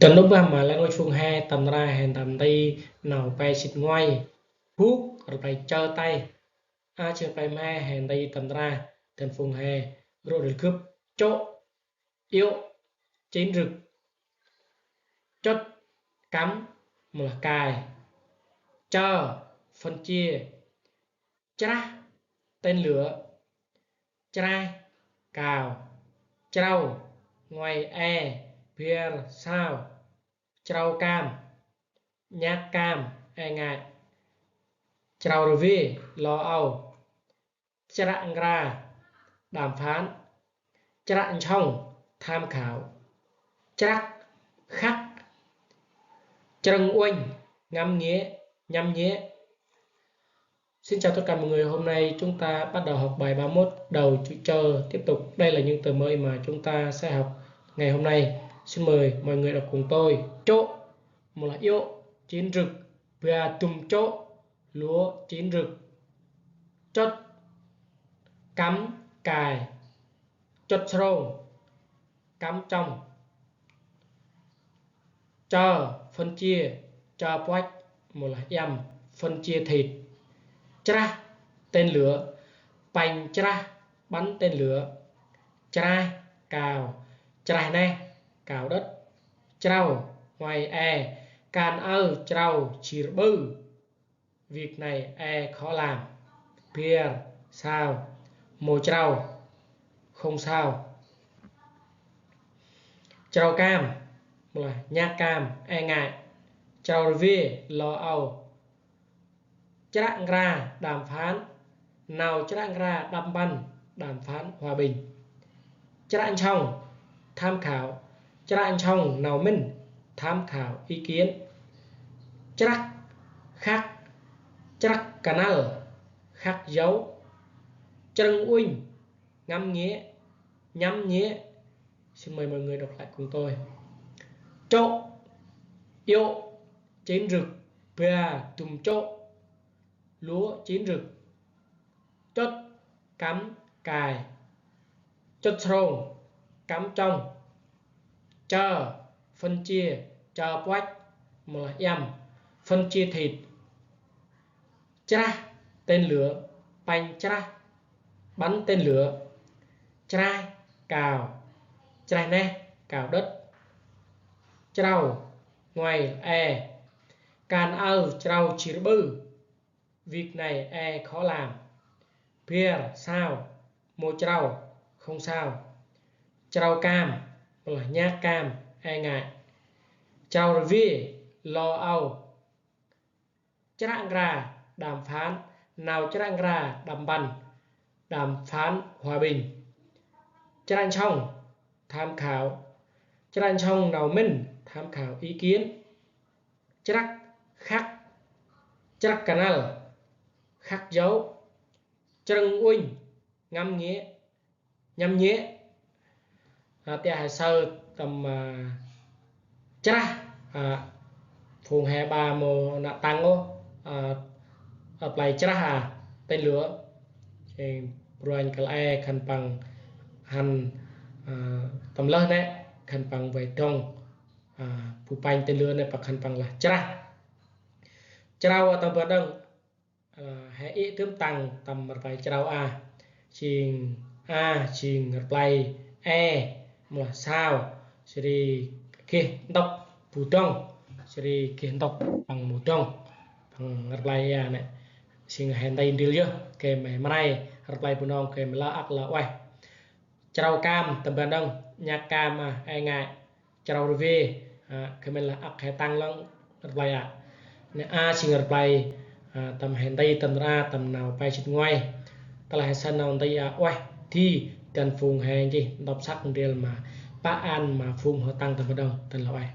Tần lúc mà là ngôi chuông he tầm ra hèn tầm đi nào bay xịt ngoài hút rồi bay chơi tay chưa bay me hèn đi tầm ra tần phùng he rồi được cướp chỗ yếu chín rực chốt cắm một là cài chờ phân chia chá tên lửa trai cào trâu ngoài pier sao trâu cam nhát cam ngại trâu rồi vi lo âu chặn ra đàm phán chặn trong tham khảo chắc khắc trần oanh ngắm nghĩa nhắm nghĩa. Xin chào tất cả mọi người, hôm nay chúng ta bắt đầu học bài 31 đầu chữ chờ tiếp tục. Đây là những từ mới mà chúng ta sẽ học ngày hôm nay. Xin mời mọi người đọc cùng tôi. Chỗ, một là yếu, chín rực, và tùm chỗ, lúa chín rực. Chốt, cắm, cài, chốt srong, cắm trong. Cho, phân chia, cho quách, một là em, phân chia thịt. Chra, tên lửa, bành chra, bắn tên lửa. Chrai, cào, chrai nè, cào đất. Trâu, ngoài can trâu, chỉ bư. Việc này khó làm. Pier, sao, mồi trâu, không sao. Trâu cam, là nhát cam, ngại. Trâu vi, lo âu. Chặn ra đàm phán nào chặn ra đàm bắn đàm phán hòa bình. Chặn trong tham khảo chặn trong nào mình tham khảo ý kiến. Chắc khác chắc canal khắc dấu. Trần uynh ngắm nghĩa nhắm nghĩa. Xin mời mọi người đọc lại cùng tôi. Chỗ yếu chín rực bia tùm chỗ lúa chín rực. Chốt cắm cài chốt srong cắm trong. Chờ phân chia chờ quách một là em phân chia thịt. Chra tên lửa bành chra bắn tên lửa. Trai cào trai nè cào đất. Trâu ngoài can trâu chỉ bư. Việc này khó làm. Pier sao môi trâu không sao. Trâu cam là nhát cam ngại. Trâu vi lo âu. Chặn ra đàm phán nào chặn ra đàm bắn đàm phán hòa bình. Chặn trong tham khảo chặn trong nào mình tham khảo ý kiến. Chắc khắc chắc canal khắc dấu. Trần uynh ngắm nghĩa nhắm nghĩa. Tia hải sơ tầm chra phùng hè bà mô nạ tăng ô hợp lại chra tên lửa rồi anh cái khăn bằng hành tầm lớn đấy khăn bằng về trong phụ bánh tên lửa này và khăn bằng là chra trao tầm vật đông hãy ý tướng tăng tầm một vài trao chình chình play một sao sẽ kia đọc phụ trong sẽ kia đọc bằng một trong bằng play này xin hẹn tay điều chưa kèm mày mai play phụ nông kèm là ác là quay trao cam tầm vật đông nhạc cam ngại trao về kèm là ác hay tăng lắm play xin play tầm hẹn tay tầm ra tầm nào bay chụp ngoài ta là sân nào tay quay thì cần phùng hẹn gì đọc sắc điều mà bác an mà phùng họ tăng tầm đồng tầm là